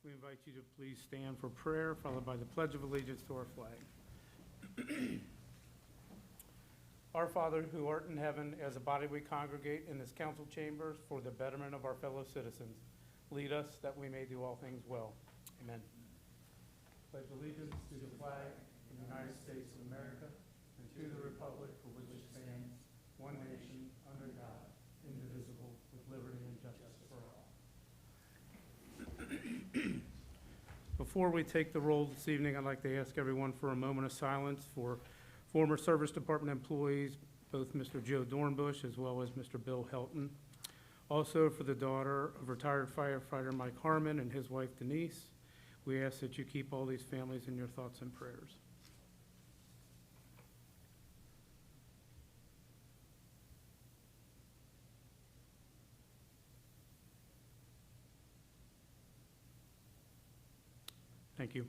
We invite you to please stand for prayer, followed by the Pledge of Allegiance to our flag. Our Father, who art in heaven, as a body we congregate in this council chambers for the betterment of our fellow citizens. Lead us that we may do all things well. Amen. Pledge allegiance to the flag of the United States of America and to the republic for which it stands, one nation, under God, indivisible, with liberty and justice for all. Before we take the roll this evening, I'd like to ask everyone for a moment of silence for former Service Department employees, both Mr. Joe Dornbush as well as Mr. Bill Helton. Also for the daughter of retired firefighter Mike Harmon and his wife Denise. We ask that you keep all these families in your thoughts and prayers. Thank you.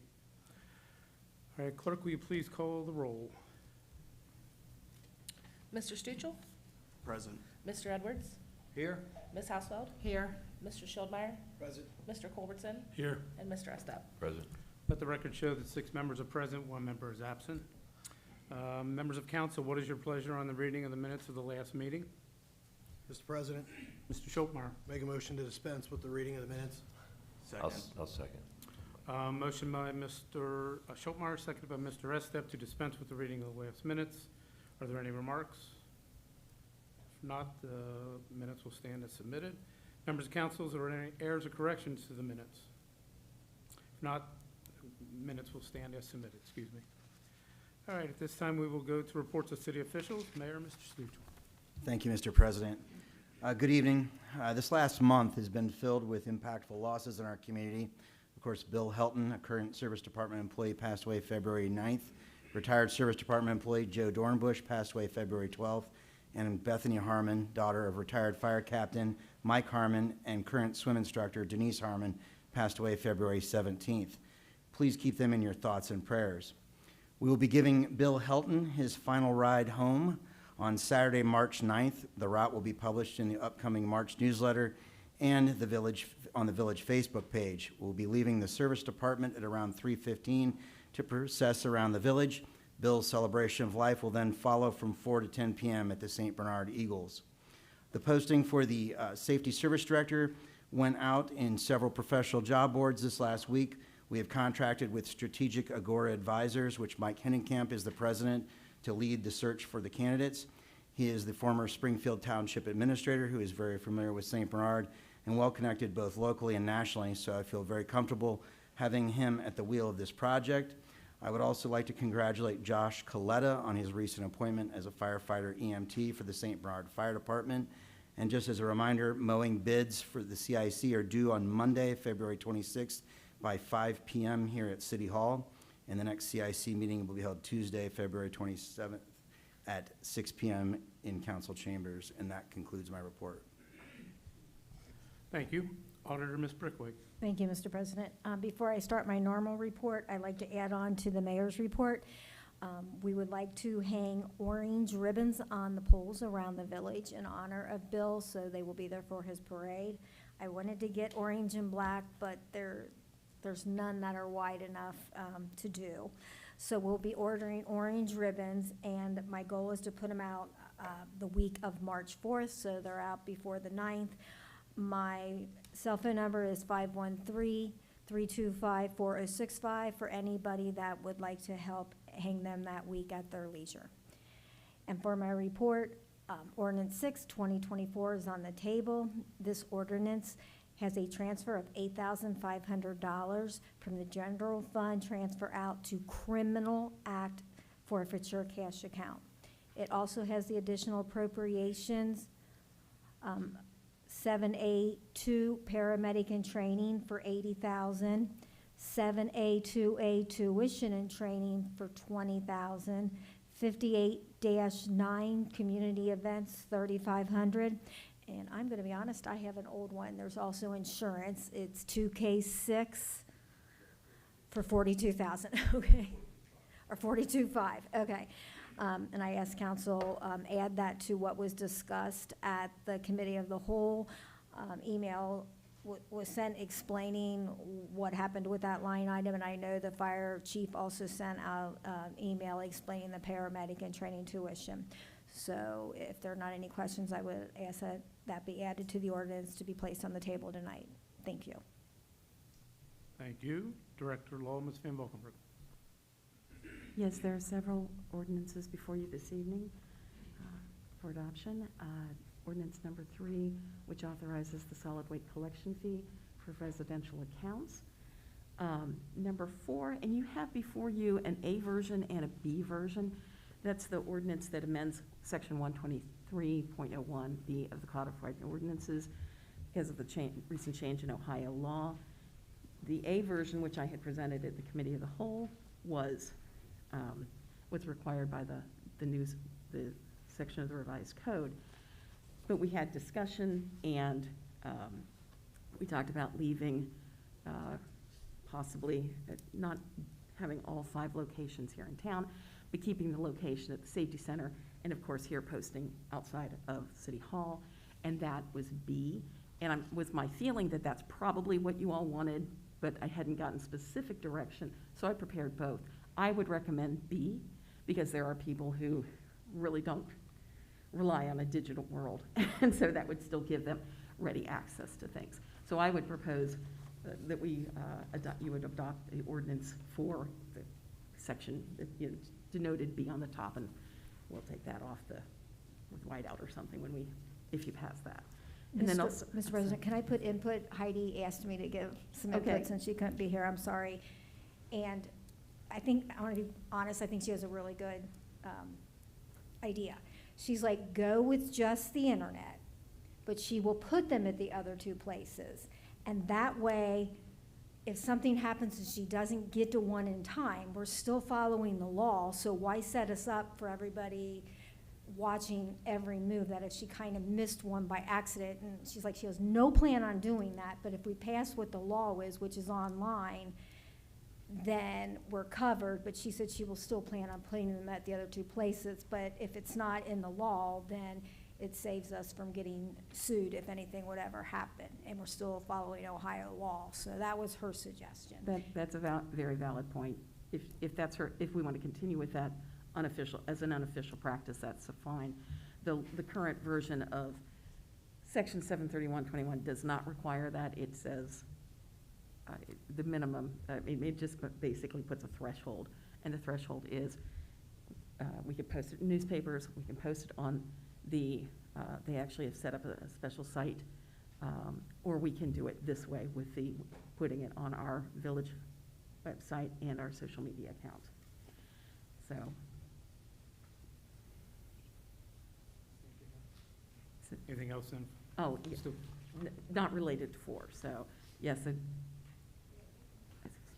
All right, clerk, will you please call the roll? Mr. Stuchel? Present. Mr. Edwards? Here. Ms. Hausfeld? Here. Mr. Schildmeyer? Present. Mr. Culbertson? Here. And Mr. Estep? Present. Let the record show that 6 members are present, 1 member is absent. Members of council, what is your pleasure on the reading of the minutes of the last meeting? Mr. President, Mr. Schultmeyer. make a motion to dispense with the reading of the minutes. I'll second. Motion by Mr. Schultmeyer, seconded by Mr. Estep to dispense with the reading of the last minutes. Are there any remarks? If not, the minutes will stand as submitted. Members of council, are there any errors or corrections to the minutes? If not, minutes will stand as submitted, excuse me. All right, at this time, we will go to reports of city officials. Mayor, Mr. Stuchel. Thank you, Mr. President. Good evening. This last month has been filled with impactful losses in our community. Of course, Bill Helton, a current Service Department employee, passed away February 9th. Retired Service Department employee Joe Dornbush passed away February 12th. And Bethany Harmon, daughter of retired fire captain Mike Harmon and current swim instructor Denise Harmon, passed away February 17th. Please keep them in your thoughts and prayers. We will be giving Bill Helton his final ride home on Saturday, March 9th. The route will be published in the upcoming March newsletter and on the village Facebook page. We'll be leaving the service department at around 3:15 to process around the village. Bill's celebration of life will then follow from 4 to 10 p.m. at the St. Bernard Eagles. The posting for the safety service director went out in several professional job boards this last week. We have contracted with Strategic Agora Advisors, which Mike Hennenkamp is the president, to lead the search for the candidates. He is the former Springfield Township Administrator who is very familiar with St. Bernard and well-connected both locally and nationally, so I feel very comfortable having him at the wheel of this project. I would also like to congratulate Josh Coletta on his recent appointment as a firefighter EMT for the St. Bernard Fire Department. And just as a reminder, mowing bids for the CIC are due on Monday, February 26th by 5 p.m. here at City Hall. And the next CIC meeting will be held Tuesday, February 27th at 6 p.m. in council chambers. And that concludes my report. Thank you. Auditor, Ms. Brickwick. Thank you, Mr. President. Before I start my normal report, I'd like to add on to the mayor's report. We would like to hang orange ribbons on the poles around the village in honor of Bill, so they will be there for his parade. I wanted to get orange and black, but there's none that are wide enough to do. So we'll be ordering orange ribbons, and my goal is to put them out the week of March 4th, so they're out before the 9th. My cell phone number is 513-325-4065 for anybody that would like to help hang them that week at their leisure. And for my report, Ordinance 6, 2024 is on the table. This ordinance has a transfer of $8,500 from the general fund transfer out to Criminal Act forfeiture cash account. It also has the additional appropriations, 7A2 paramedic and training for $80,000, 7A2A tuition and training for $20,000, 58-9 community events $3,500, and I'm going to be honest, I have an old one. There's also insurance. It's 2K6 for $42,000. Okay, or $42,500. Okay. And I asked council add that to what was discussed at the committee of the whole. Email was sent explaining what happened with that line item, and I know the fire chief also sent out email explaining the paramedic and training tuition. So if there are not any questions, I would ask that that be added to the ordinance to be placed on the table tonight. Thank you. Thank you. Director Law, Ms. Van Valkenburg. Yes, there are several ordinances before you this evening for adoption. Ordinance number 3, which authorizes the solid waste collection fee for residential accounts. Number 4, and you have before you an A version and a B version. That's the ordinance that amends section 123.01B of the codified ordinances because of the recent change in Ohio law. The A version, which I had presented at the committee of the whole, was what's required by the section of the revised code. But we had discussion, and we talked about leaving, possibly not having all 5 locations here in town, but keeping the location at the safety center, and of course here posting outside of City Hall, and that was B. And was my feeling that that's probably what you all wanted, but I hadn't gotten specific direction, so I prepared both. I would recommend B, because there are people who really don't rely on a digital world, and so that would still give them ready access to things. So I would propose that you would adopt the ordinance for the section that, denoted B on the top, and we'll take that off with whiteout or something if you pass that. And then also, Mr. President, can I put input? Heidi asked me to give some Okay. input since she couldn't be here. I'm sorry. And I want to be honest, I think she has a really good idea. She's like, go with just the internet, but she will put them at the other 2 places. And that way, if something happens and she doesn't get to one in time, we're still following the law. So why set us up for everybody watching every move, that if she kind of missed one by accident? And she's like, she has no plan on doing that, but if we pass what the law is, which is online, then we're covered. But she said she will still plan on putting them at the other 2 places. But if it's not in the law, then it saves us from getting sued if anything would ever happen. And we're still following Ohio law. So that was her suggestion. that's a very valid point. If we want to continue with that as an unofficial practice, that's fine. The current version of section 731.21 does not require that. It says the minimum, it just basically puts a threshold, and the threshold is we can post it in newspapers, we can post it on they actually have set up a special site, or we can do it this way with putting it on our village website and our social media account. So. Anything else then? Oh, Still- not related to 4, so, yes.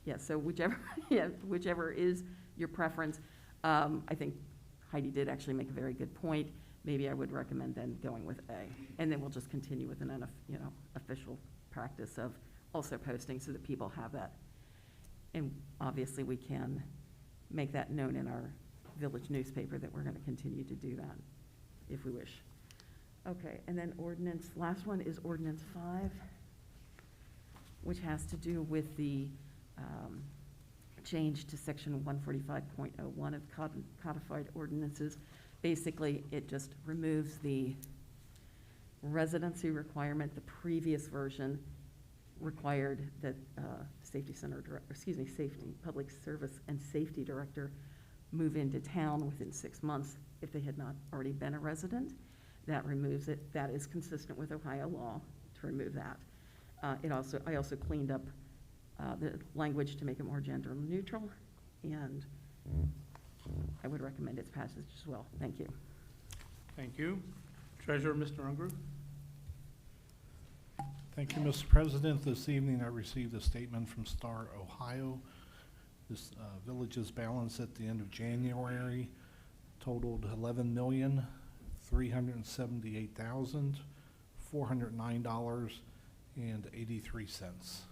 Yes, so whichever is your preference. I think Heidi did actually make a very good point. Maybe I would recommend then going with A, and then we'll just continue with an official practice of also posting so that people have that. And obviously, we can make that known in our village newspaper that we're going to continue to do that if we wish. Okay, and then last one is ordinance 5, which has to do with the change to section 145.01 of codified ordinances. Basically, it just removes the residency requirement. The previous version required that public service and safety director move into town within 6 months if they had not already been a resident. That removes it. That is consistent with Ohio law to remove that. I also cleaned up the language to make it more gender neutral, and I would recommend its passage as well. Thank you. Thank you. Treasurer, Mr. Ungar. Thank you, Mr. President. This evening, I received a statement from Star Ohio. This village's balance at the end of January totaled $11,378,409.83.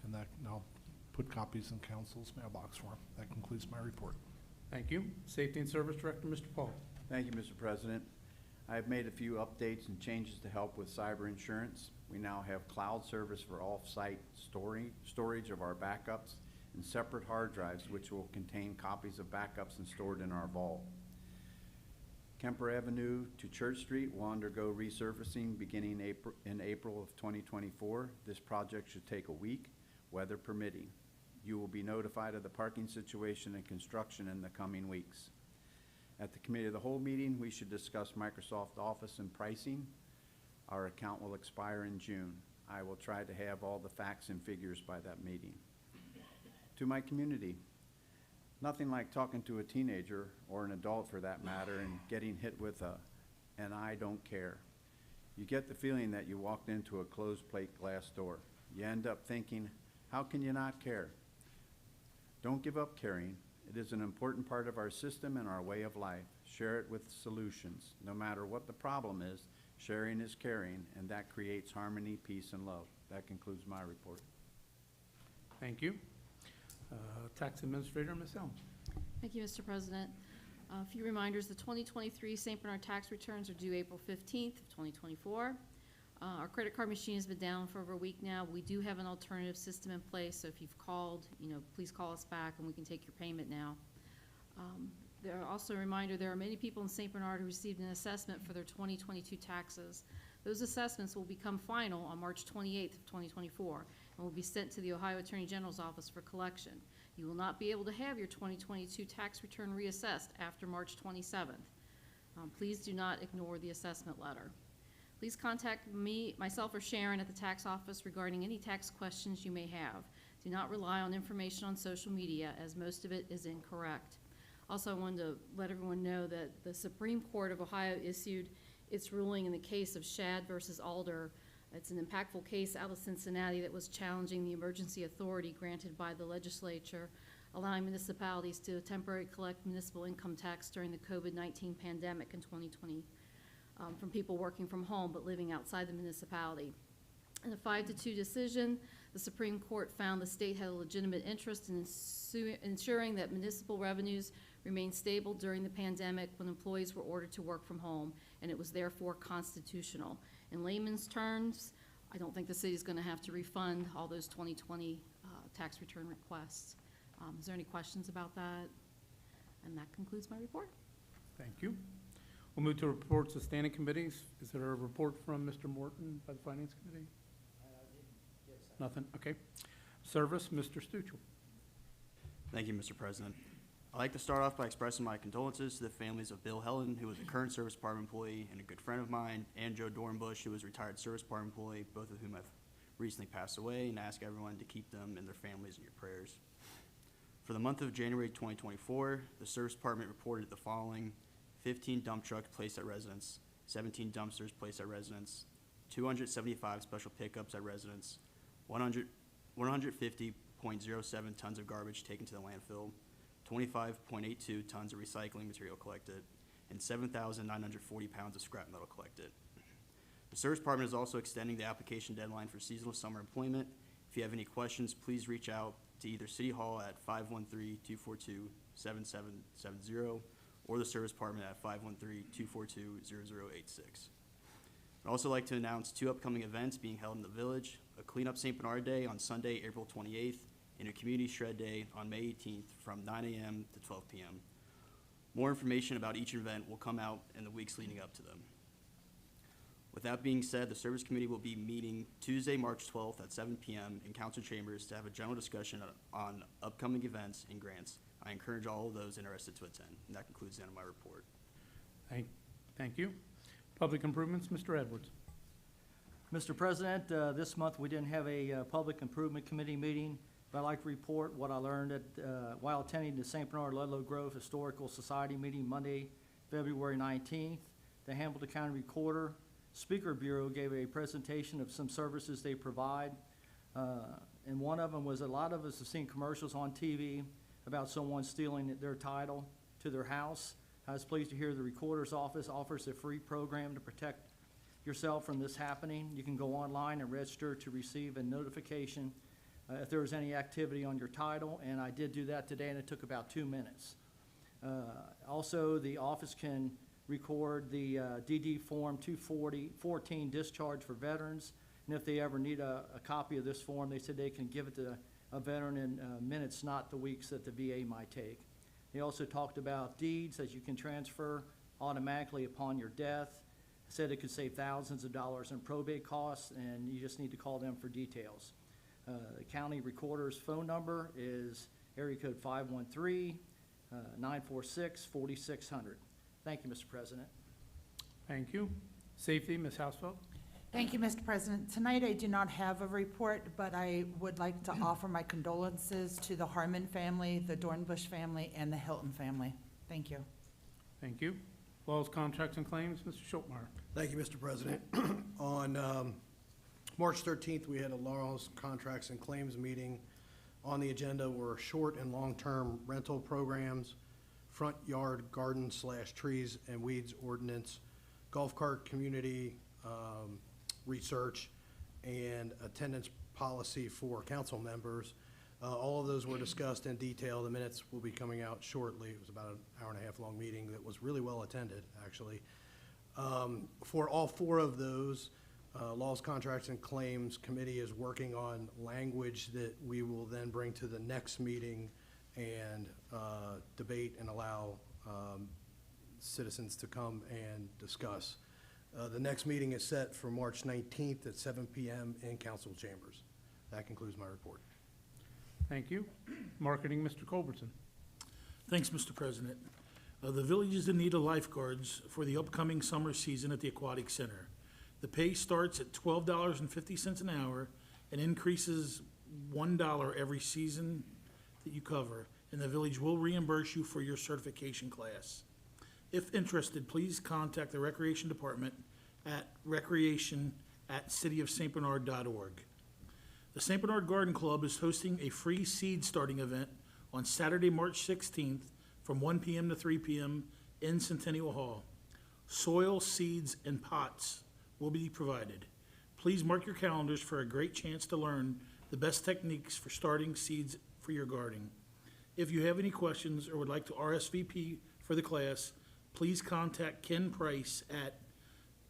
And that, and I'll put copies in council's mailbox for him. That concludes my report. Thank you. Safety and Service Director, Mr. Paul. Thank you, Mr. President. I've made a few updates and changes to help with cyber insurance. We now have cloud service for off-site storage of our backups and separate hard drives which will contain copies of backups and stored in our vault. Kemper Avenue to Church Street will undergo resurfacing beginning in April of 2024. This project should take a week, weather permitting. You will be notified of the parking situation and construction in the coming weeks. At the Committee of the Whole meeting, we should discuss Microsoft Office and pricing. Our account will expire in June. I will try to have all the facts and figures by that meeting. To my community, nothing like talking to a teenager, or an adult for that matter, and getting hit with an "I don't care." You get the feeling that you walked into a closed plate glass door. You end up thinking, how can you not care? Don't give up caring. It is an important part of our system and our way of life. Share it with solutions. No matter what the problem is, sharing is caring, and that creates harmony, peace, and love. That concludes my report. Thank you. Tax Administrator, Ms. Helms. Thank you, Mr. President. A few reminders, the 2023 St. Bernard tax returns are due April 15th of 2024. Our credit card machine has been down for over a week now. We do have an alternative system in place, so if you've called, please call us back and we can take your payment now. There are also a reminder, there are many people in St. Bernard who received an assessment for their 2022 taxes. Those assessments will become final on March 28th of 2024 and will be sent to the Ohio Attorney General's office for collection. You will not be able to have your 2022 tax return reassessed after March 27th. Please do not ignore the assessment letter. Please contact myself or Sharon at the tax office regarding any tax questions you may have. Do not rely on information on social media, as most of it is incorrect. Also, I wanted to let everyone know that the Supreme Court of Ohio issued its ruling in the case of Shad versus Alder. It's an impactful case out of Cincinnati that was challenging the emergency authority granted by the legislature, allowing municipalities to temporarily collect municipal income tax during the COVID-19 pandemic in 2020 from people working from home but living outside the municipality. In a 5-2 decision, the Supreme Court found the state had a legitimate interest in ensuring that municipal revenues remained stable during the pandemic when employees were ordered to work from home, and it was therefore constitutional. In layman's terms, I don't think the city is going to have to refund all those 2020 tax return requests. Is there any questions about that? And that concludes my report. Thank you. We'll move to reports of standing committees. Is there a report from Mr. Morton by the Finance Committee? Nothing? Okay. Service, Mr. Stuchel. Thank you, Mr. President. I'd like to start off by expressing my condolences to the families of Bill Helen, who was a current Service Department employee and a good friend of mine, and Joe Dornbush, who was a retired Service Department employee, both of whom have recently passed away, and ask everyone to keep them and their families in your prayers. For the month of January 2024, the Service Department reported the following: 15 dump trucks placed at residence, 17 dumpsters placed at residence, 275 special pickups at residence, 150.07 tons of garbage taken to the landfill, 25.82 tons of recycling material collected, and 7,940 pounds of scrap metal collected. The Service Department is also extending the application deadline for seasonal summer employment. If you have any questions, please reach out to either City Hall at 513-242-7770 or the Service Department at 513-242-0086. I'd also like to announce 2 upcoming events being held in the village: a Cleanup St. Bernard Day on Sunday, April 28th, and a Community Shred Day on May 18th from 9 a.m. to 12 p.m. More information about each event will come out in the weeks leading up to them. With that being said, the Service Committee will be meeting Tuesday, March 12th at 7 p.m. in Council Chambers to have a general discussion on upcoming events and grants. I encourage all of those interested to attend. And that concludes the end of my report. Thank you. Public improvements, Mr. Edwards. Mr. President, this month we didn't have a Public Improvement Committee meeting, but I'd like to report what I learned while attending the St. Bernard Ludlow Grove Historical Society meeting Monday, February 19th. The Hamilton County Recorder Speaker Bureau gave a presentation of some services they provide, and one of them was a lot of us have seen commercials on TV about someone stealing their title to their house. I was pleased to hear the Recorder's Office offers a free program to protect yourself from this happening. You can go online and register to receive a notification if there was any activity on your title, and I did do that today, and it took about 2 minutes. Also, the office can record the DD Form 214 discharge for veterans And if they ever need a copy of this form, they said they can give it to a veteran in minutes, not the weeks that the VA might take. They also talked about deeds that you can transfer automatically upon your death. Said it could save thousands of dollars in probate costs, and you just need to call them for details. The county recorder's phone number is area code 513-946-4600. Thank you, Mr. President. Thank you. Safety, Ms. Hausfeld. Thank you, Mr. President. Tonight, I do not have a report, but I would like to offer my condolences to the Harmon family, the Dornbush family, and the Hilton family. Thank you. Thank you. Laws, contracts, and claims, Mr. Schultmeyer. Thank you, Mr. President. On March 13th, we had a laws, contracts, and claims meeting. On the agenda were short and long-term rental programs, front yard garden / trees and weeds ordinance, golf cart community research, and attendance policy for council members. All of those were discussed in detail. The minutes will be coming out shortly. It was about an hour-and-a-half long meeting that was really well attended, actually. For all four of those, Laws, Contracts, and Claims Committee is working on language that we will then bring to the next meeting and debate and allow citizens to come and discuss. The next meeting is set for March 19th at 7 p.m. in council chambers. That concludes my report. Thank you. Marketing, Mr. Culbertson. Thanks, Mr. President. The village is in need of lifeguards for the upcoming summer season at the Aquatic Center. The pay starts at $12.50 an hour and increases $1 every season that you cover, and the village will reimburse you for your certification class. If interested, please contact the Recreation Department at recreation@cityofstbernard.org. The St. Bernard Garden Club is hosting a free seed starting event on Saturday, March 16th from 1 p.m. to 3 p.m. in Centennial Hall. Soil, seeds, and pots will be provided. Please mark your calendars for a great chance to learn the best techniques for starting seeds for your gardening. If you have any questions or would like to RSVP for the class, please contact Ken Price at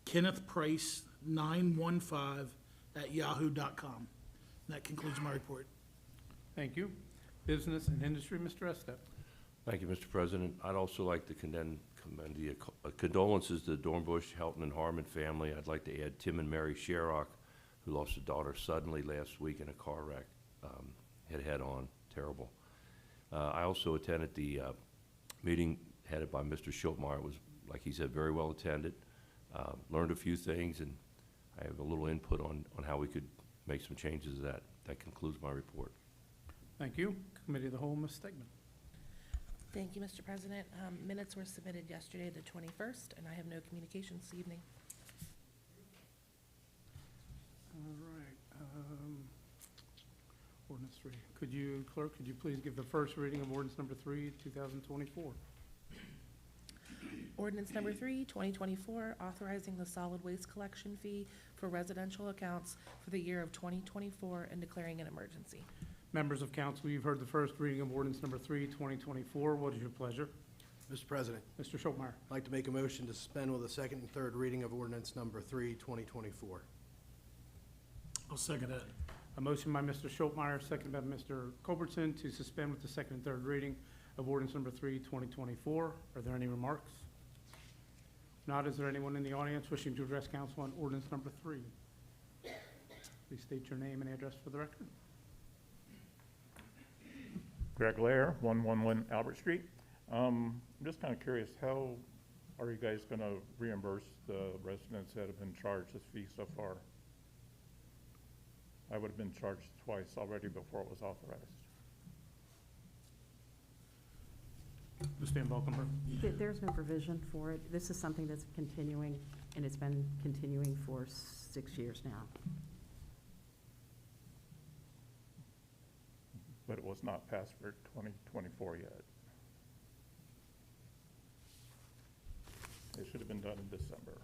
kennethprice915@yahoo.com. That concludes my report. Thank you. Business and industry, Mr. Estep. Thank you, Mr. President. I'd also like to commend the condolences to the Dornbush, Helton, and Harmon family. I'd like to add Tim and Mary Sherrock, who lost a daughter suddenly last week in a car wreck, head-on, terrible. I also attended the meeting headed by Mr. Schultmeyer. It was, like he said, very well attended. Learned a few things, and I have a little input on how we could make some changes to that. That concludes my report. Thank you. Committee of the Whole, Ms. Stegman. Thank you, Mr. President. Minutes were submitted yesterday, the 21st, and I have no communications this evening. All right. Ordinance 3. Clerk, could you please give the first reading of ordinance number 3, 2024? Ordinance number 3, 2024, authorizing the solid waste collection fee for residential accounts for the year of 2024 and declaring an emergency. Members of council, you've heard the first reading of ordinance number 3, 2024. What is your pleasure? Mr. President, Mr. Schultmeyer. I'd like to make a motion to suspend with a second and third reading of ordinance number 3, 2024. I'll second that. A motion by Mr. Schultmeyer, seconded by Mr. Culbertson to suspend with the second and third reading of ordinance number 3, 2024. Are there any remarks? If not, is there anyone in the audience wishing to address council on ordinance number 3? Please state your name and address for the record. Greg Lair, 111 Albert Street. I'm just kind of curious, how are you guys going to reimburse the residents that have been charged this fee so far? I would have been charged twice already before it was authorized. Ms. Van Valkenburg. There's no provision for it. This is something that's continuing, and it's been continuing for 6 years now. But it was not passed for 2024 yet. It should have been done in December.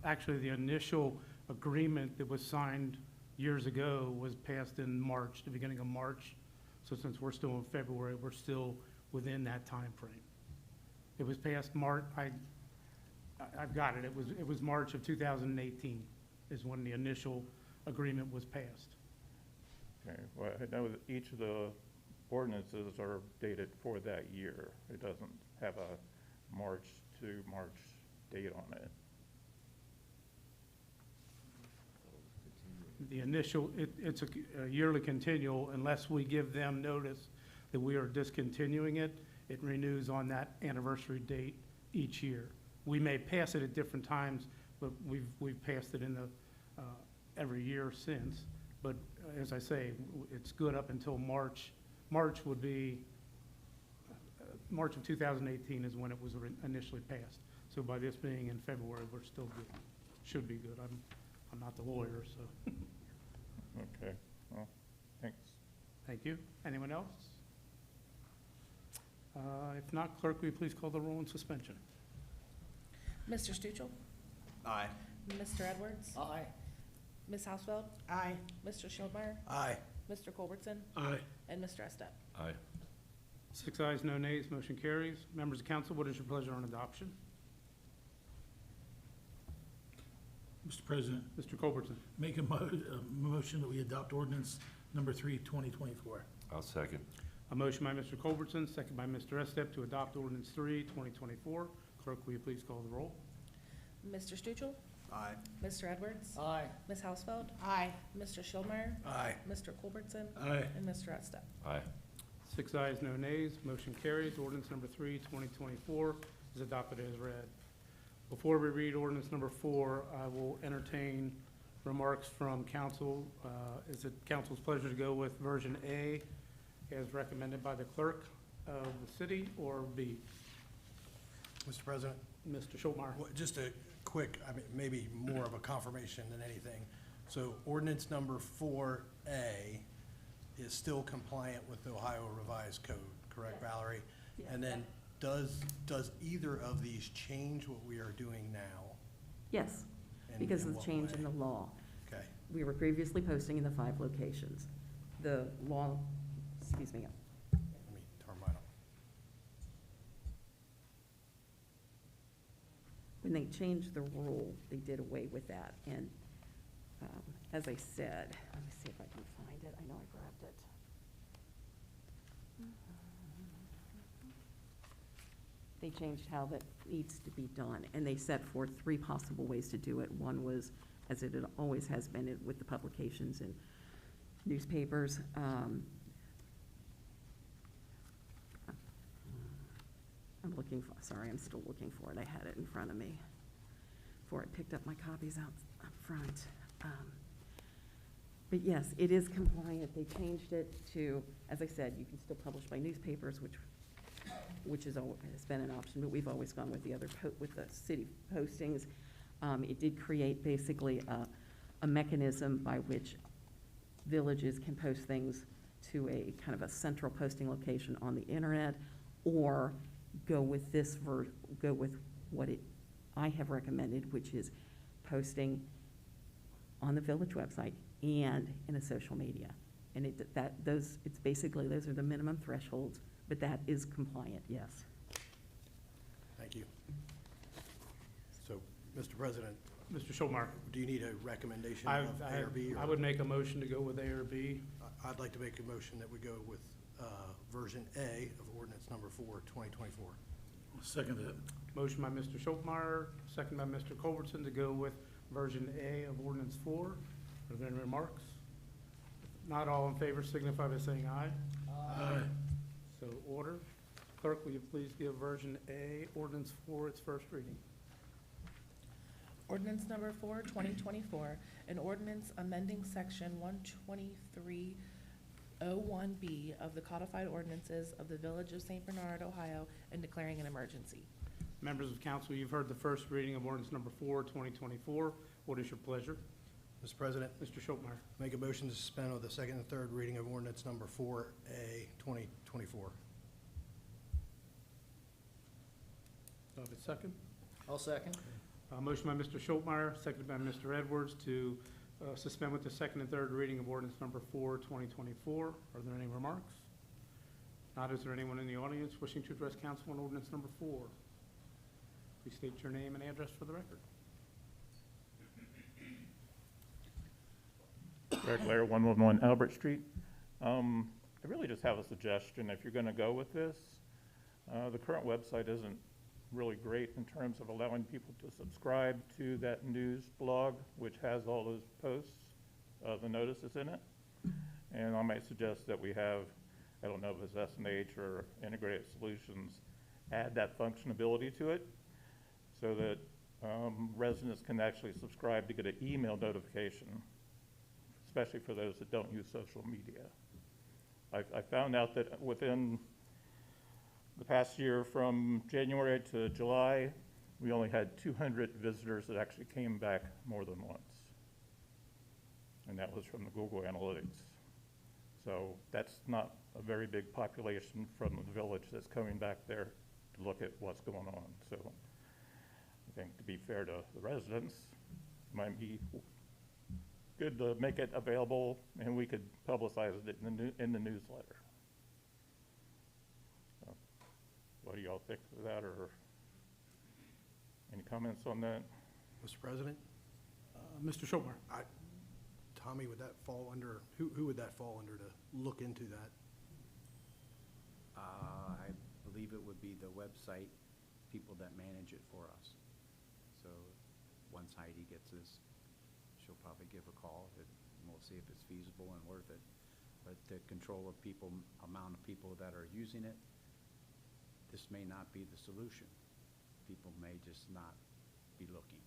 Actually, the initial agreement that was signed years ago was passed in March, the beginning of March. So since we're still in February, we're still within that time frame. It was passed March, I've got it. It was March of 2018 is when the initial agreement was passed. Okay, well, I know that each of the ordinances are dated for that year. It doesn't have a March to March date on it. The initial, it's a yearly continual unless we give them notice that we are discontinuing it. It renews on that anniversary date each year. We may pass it at different times, but we've passed it in the, every year since. But as I say, it's good up until March. March would be, March of 2018 is when it was initially passed. So by this being in February, we're still good. Should be good. I'm not the lawyer, so. Okay, well, thanks. Thank you. Anyone else? If not, clerk, will you please call the roll on suspension? Mr. Stuchel? Aye. Mr. Edwards? Aye. Ms. Hausfeld? Aye. Mr. Schildmeyer? Aye. Mr. Culbertson? Aye. And Mr. Estep? Aye. 6 ayes, no nays, motion carries. Members of council, what is your pleasure on adoption? Mr. President, Mr. Culbertson. make a motion that we adopt ordinance number 3, 2024. I'll second. A motion by Mr. Culbertson, second by Mr. Estep to adopt ordinance 3, 2024. Clerk, will you please call the roll? Mr. Stuchel? Aye. Mr. Edwards? Aye. Ms. Hausfeld? Aye. Mr. Schildmeyer? Aye. Mr. Culbertson? Aye. And Mr. Estep? Aye. 6 ayes, no nays, motion carries. Ordinance number 3, 2024 is adopted as read. Before we read ordinance number 4, I will entertain remarks from council. Is it council's pleasure to go with version A as recommended by the clerk of the city, or B? Mr. President, Mr. Schultmeyer. just a quick, I mean, maybe more of a confirmation than anything. So ordinance number 4A is still compliant with the Ohio Revised Code, correct, Valerie? And then does either of these change what we are doing now? Yes, And because in of the what change way? in the law. Okay. We were previously posting in the 5 locations. The law, excuse me, Let me turn mine on. when they changed the rule, they did away with that. And as I said, let me see if I can find it. I know I grabbed it. They changed how that needs to be done, and they set forth 3 possible ways to do it. One was, as it always has been with the publications and newspapers. I'm looking for, sorry, I'm still looking for it. I had it in front of me before I picked up my copies out up front. But yes, it is compliant. They changed it to, as I said, you can still publish by newspapers, which has been an option, but we've always gone with the other, with the city postings. It did create basically a mechanism by which villages can post things to a kind of a central posting location on the internet, or go with go with what I have recommended, which is posting on the village website and in a social media. And it's basically, those are the minimum thresholds, but that is compliant, yes. Thank you. So, Mr. President, Mr. Schultmeyer. do you need a recommendation of A or B? I would make a motion to go with A or B. I'd like to make a motion that we go with version A of ordinance number 4, 2024. I'll second that. Motion by Mr. Schultmeyer, second by Mr. Culbertson to go with version A of ordinance 4. Are there any remarks? Not all in favor signify by saying aye. Aye. So ordered. Clerk, will you please give version A, ordinance 4, its first reading? Ordinance number 4, 2024, an ordinance amending section 12301B of the codified ordinances of the Village of St. Bernard, Ohio, and declaring an emergency. Members of council, you've heard the first reading of ordinance number 4, 2024. What is your pleasure? Mr. President, Mr. Schultmeyer. make a motion to suspend with the second and third reading of ordinance number 4A, 2024. Do I have a second? I'll second. Motion by Mr. Schultmeyer, seconded by Mr. Edwards to suspend with the second and third reading of ordinance number 4, 2024. Are there any remarks? Not, is there anyone in the audience wishing to address council on ordinance number 4? Please state your name and address for the record. Greg Lair, 111 Albert Street. I really just have a suggestion. If you're going to go with this, the current website isn't really great in terms of allowing people to subscribe to that news blog, which has all those posts, the notices in it. And I might suggest that we have, I don't know if it's S&H or Integrated Solutions, add that functionality to it so that residents can actually subscribe to get an email notification, especially for those that don't use social media. I found out that within the past year, from January to July, we only had 200 visitors that actually came back more than once. And that was from the Google Analytics. So that's not a very big population from the village that's coming back there to look at what's going on. So I think to be fair to the residents, it might be good to make it available, and we could publicize it in the newsletter. So, what do y'all think of that, or any comments on that? Mr. President? Mr. Schulmer. Tommy, would that fall under, who would that fall under to look into that? I believe it would be the website people that manage it for us. So once Heidi gets this, she'll probably give a call, and we'll see if it's feasible and worth it. But the control of people, amount of people that are using it, this may not be the solution. People may just not be looking.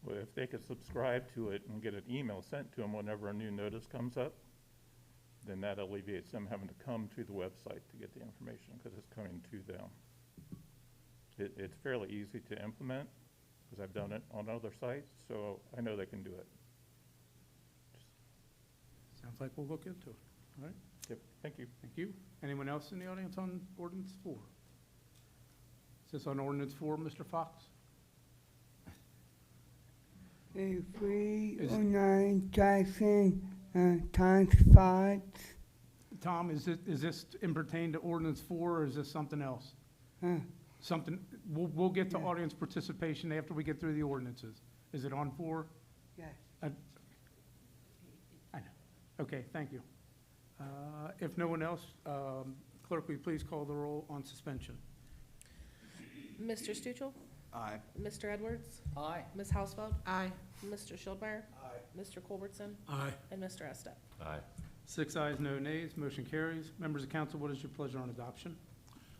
Well, if they could subscribe to it and get an email sent to them whenever a new notice comes up, then that alleviates them having to come to the website to get the information, because it's coming to them. It's fairly easy to implement, because I've done it on other sites, so I know they can do it. Sounds like we'll look into it. All right, Yep, thank you. thank you. Anyone else in the audience on ordinance 4? Is this on ordinance 4, Mr. Fox? A Is- 309 Jackson, times 5. Tom, is this in pertain to ordinance 4, or is this something else? Something, we'll get to Yeah. audience participation after we get through the ordinances. Is it on 4? Yes. I know. Okay, thank you. If no one else, clerk, will you please call the roll on suspension? Mr. Stuchel? Aye. Mr. Edwards? Aye. Ms. Hausfeld? Aye. Mr. Schildmeyer? Aye. Mr. Culbertson? Aye. And Mr. Estep? Aye. 6 ayes, no nays, motion carries. Members of council, what is your pleasure on adoption?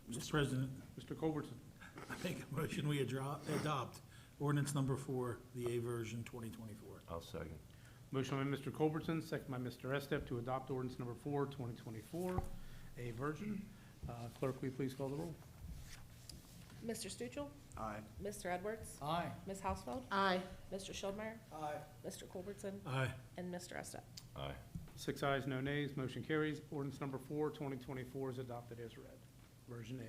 Mr. President, Mr. Culbertson. I make a motion we adopt ordinance number 4, the A version 2024. I'll second. Motion by Mr. Culbertson, second by Mr. Estep to adopt ordinance number 4, 2024, A version. Clerk, will you please call the roll? Mr. Stuchel? Aye. Mr. Edwards? Aye. Ms. Hausfeld? Aye. Mr. Schildmeyer? Aye. Mr. Culbertson? Aye. And Mr. Estep? Aye. 6 ayes, no nays, motion carries. Ordinance number 4, 2024 is adopted as read. Version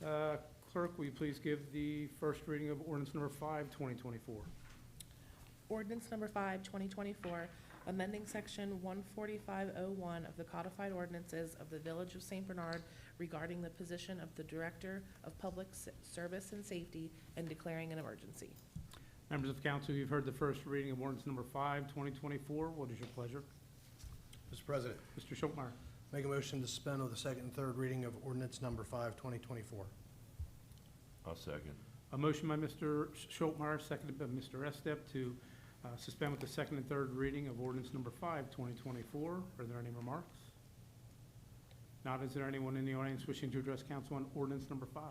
A. Clerk, will you please give the first reading of ordinance number 5, 2024? Ordinance number 5, 2024, amending section 14501 of the codified ordinances of the Village of St. Bernard regarding the position of the Director of Public Service and Safety and declaring an emergency. Members of council, you've heard the first reading of ordinance number 5, 2024. What is your pleasure? Mr. President, Mr. Schultmeyer. make a motion to suspend on the second and third reading of ordinance number 5, 2024. I'll second. A motion by Mr. Schultmeyer, seconded by Mr. Estep to suspend with the second and third reading of ordinance number 5, 2024. Are there any remarks? Not, is there anyone in the audience wishing to address council on ordinance number 5?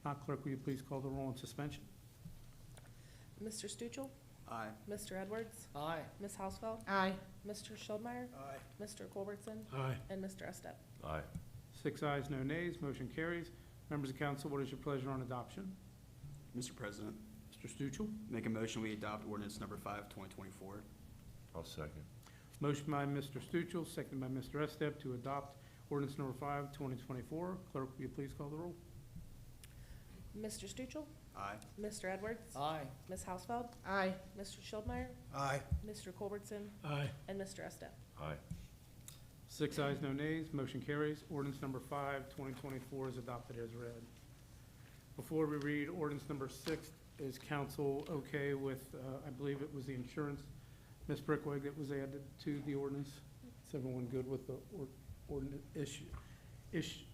Not, clerk, will you please call the roll on suspension? Mr. Stuchel? Aye. Mr. Edwards? Aye. Ms. Hausfeld? Aye. Mr. Schildmeyer? Aye. Mr. Culbertson? Aye. And Mr. Estep? Aye. 6 ayes, no nays, motion carries. Members of council, what is your pleasure on adoption? Mr. President, Mr. Stuchel? make a motion we adopt ordinance number 5, 2024. I'll second. Motion by Mr. Stuchel, seconded by Mr. Estep to adopt ordinance number 5, 2024. Clerk, will you please call the roll? Mr. Stuchel? Aye. Mr. Edwards? Aye. Ms. Hausfeld? Aye. Mr. Schildmeyer? Aye. Mr. Culbertson? Aye. And Mr. Estep? Aye. 6 ayes, no nays, motion carries. Ordinance number 5, 2024 is adopted as read. Before we read ordinance number 6, is council okay with, I believe it was the insurance, Ms. Brickwig, that was added to the ordinance? Is everyone good with the ordinance insurance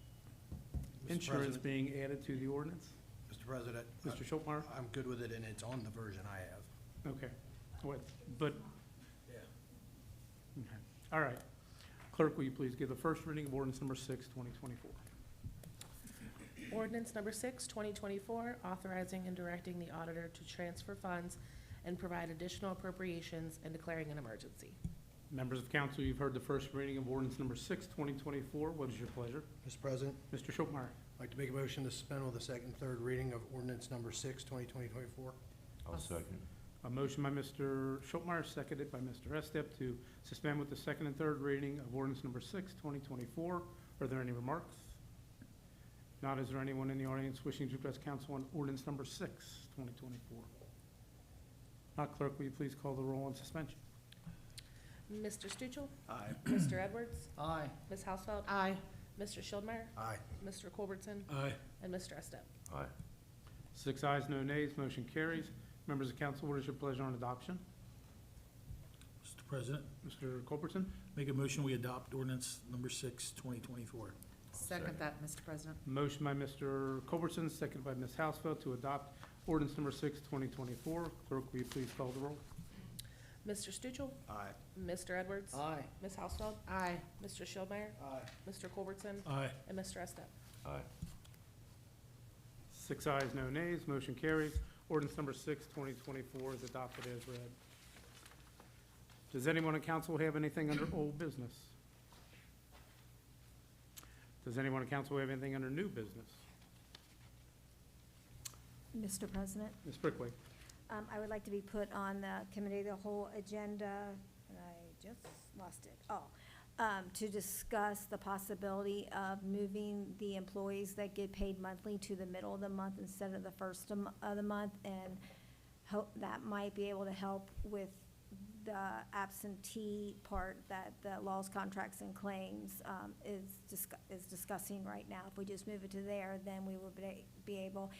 President. being added to the ordinance? Mr. President. Mr. Schultmeyer? I'm good with it, and it's on the version I have. Okay. What, but, Yeah. okay. All right. Clerk, will you please give the first reading of ordinance number 6, 2024? Ordinance number 6, 2024, authorizing and directing the auditor to transfer funds and provide additional appropriations and declaring an emergency. Members of council, you've heard the first reading of ordinance number 6, 2024. What is your pleasure? Mr. President, Mr. Schultmeyer? I'd like to make a motion to suspend with the second and third reading of ordinance number 6, 2024. I'll second. A motion by Mr. Schultmeyer, seconded by Mr. Estep, to suspend with the second and third reading of ordinance number 6, 2024. Are there any remarks? Not, is there anyone in the audience wishing to address council on ordinance number 6, 2024? Not, clerk, will you please call the roll on suspension? Mr. Stuchel? Aye. Mr. Edwards? Aye. Ms. Hausfeld? Aye. Mr. Schildmeyer? Aye. Mr. Culbertson? Aye. And Mr. Estep? Aye. 6 ayes, no nays, motion carries. Members of council, what is your pleasure on adoption? Mr. President, Mr. Culbertson? make a motion, we adopt ordinance number 6, 2024. Second that, Mr. President. Motion by Mr. Culbertson, seconded by Ms. Hausfeld, to adopt ordinance number 6, 2024. Clerk, will you please call the roll? Mr. Stuchel? Aye. Mr. Edwards? Aye. Ms. Hausfeld? Aye. Mr. Schildmeyer? Aye. Mr. Culbertson? Aye. And Mr. Estep? Aye. 6 ayes, no nays, motion carries. Ordinance number 6, 2024 is adopted as read. Does anyone on council have anything under old business? Does anyone on council have anything under new business? Mr. President, Ms. Brickway? I would like to be put on the committee of the whole agenda, and I just lost it. To discuss the possibility of moving the employees that get paid monthly to the middle of the month instead of the first of the month, and hope that might be able to help with the absentee part that the laws, contracts, and claims is discussing right now. If we just move it to there, then we would be able,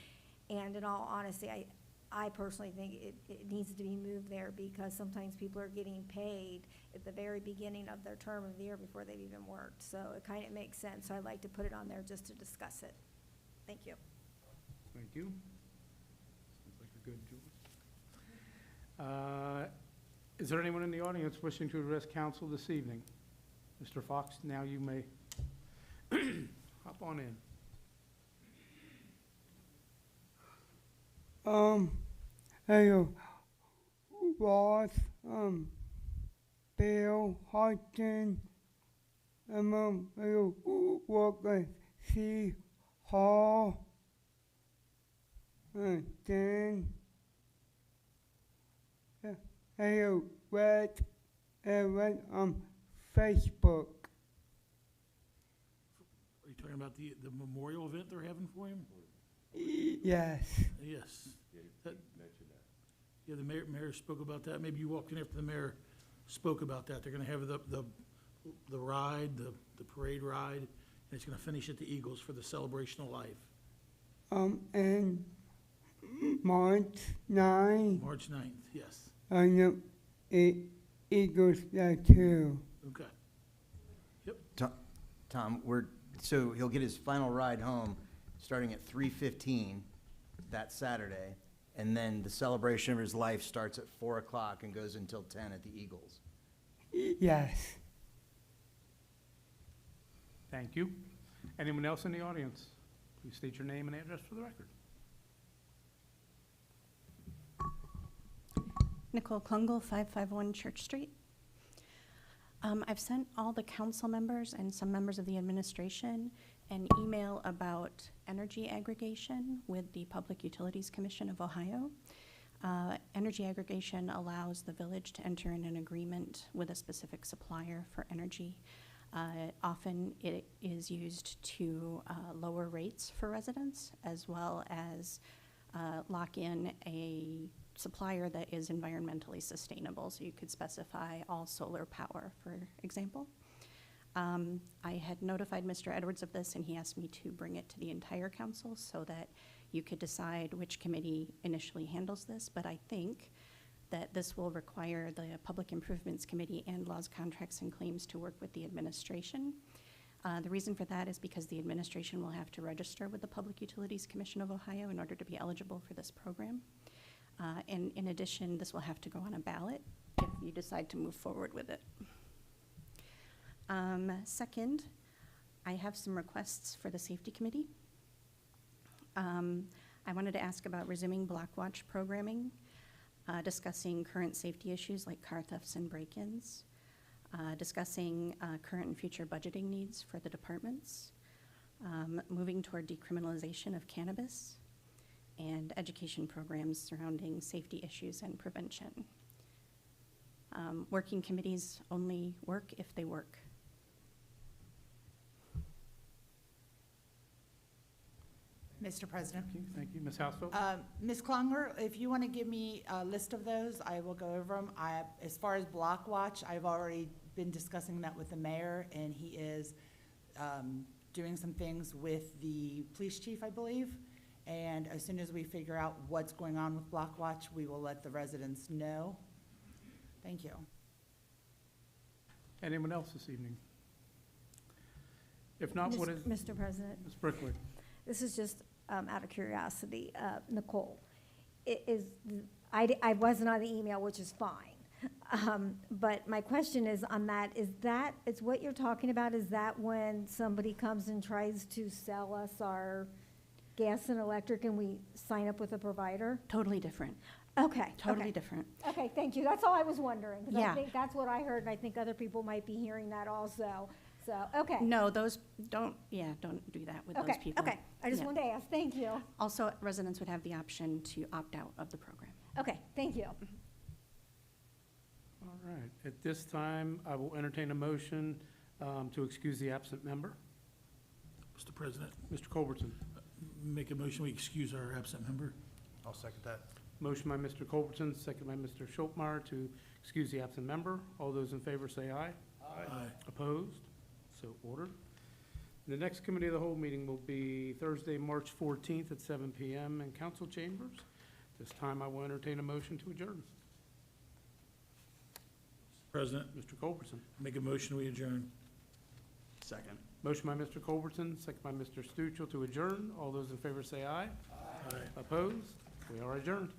and in all honesty, I personally think it needs to be moved there because sometimes people are getting paid at the very beginning of their term of the year before they've even worked. So it kind of makes sense. So I'd like to put it on there just to discuss it. Thank you. Thank you. Sounds like a good Julie. Is there anyone in the audience wishing to address council this evening? Mr. Fox, now you may hop on in. Hello, Ross, Bill, Hudson, hello, work at City Hall, then, hello, Red, Facebook. Are you talking about the memorial event they're having for him? Yes. Yes. Yeah, the mayor spoke about that. Maybe you walked in after the mayor spoke about that. They're gonna have the ride, the parade ride, and it's gonna finish at the Eagles for the celebration of life. And March 9th, March 9th, yes. it goes there too. Okay. Tom, so he'll get his final ride home starting at 3:15 that Saturday, and then the celebration of his life starts at 4 o'clock and goes until 10 at the Eagles. Yes. Thank you. Anyone else in the audience? Please state your name and address for the record. Nicole Klungel, 551 Church Street. I've sent all the council members and some members of the administration an email about energy aggregation with the Public Utilities Commission of Ohio. Energy aggregation allows the village to enter in an agreement with a specific supplier for energy. Often it is used to lower rates for residents, as well as lock in a supplier that is environmentally sustainable. So you could specify all solar power, for example. I had notified Mr. Edwards of this, and he asked me to bring it to the entire council so that you could decide which committee initially handles this, but I think that this will require the Public Improvements Committee and Laws, Contracts, and Claims to work with the administration. The reason for that is because the administration will have to register with the Public Utilities Commission of Ohio in order to be eligible for this program. And in addition, this will have to go on a ballot if you decide to move forward with it. Second, I have some requests for the Safety Committee. I wanted to ask about resuming Block Watch programming, discussing current safety issues like car thefts and break-ins, discussing current and future budgeting needs for the departments, moving toward decriminalization of cannabis, and education programs surrounding safety issues and prevention. Working committees only work if they work. Mr. President. Thank you. Ms. Housefeld? Ms. Klunger, if you want to give me a list of those, I will go over them. As far as Block Watch, I've already been discussing that with the mayor, and he is doing some things with the police chief, I believe. And as soon as we figure out what's going on with Block Watch, we will let the residents know. Thank you. Anyone else this evening? If not, what is? Mr. President, Ms. Brickler? this is just out of curiosity. Nicole, I wasn't on the email, which is fine. But my question is on that, is what you're talking about, is that when somebody comes and tries to sell us our gas and electric and we sign up with a provider? Totally different. Okay. Totally okay. different. Okay, thank you. That's all I was wondering. 'Cause Yeah. I think that's what I heard, and I think other people might be hearing that also. So, okay. No, those don't do that with those Okay, people. okay. I just Yeah. wanted to ask. Thank you. Also, residents would have the option to opt out of the program. Okay, thank you. All right. At this time, I will entertain a motion to excuse the absent member. Mr. President, Mr. Culbertson. make a motion, we excuse our absent member. I'll second that. Motion by Mr. Culbertson, second by Mr. Schultmeyer to excuse the absent member. All those in favor say aye. Aye. Opposed? So ordered. The next committee of the whole meeting will be Thursday, March 14th at 7 PM in council chambers. This time I will entertain a motion to adjourn. President, Mr. Culbertson. make a motion, we adjourn. Second. Motion by Mr. Culbertson, second by Mr. Stuchel to adjourn. All those in favor say aye. Aye. Opposed? We are adjourned.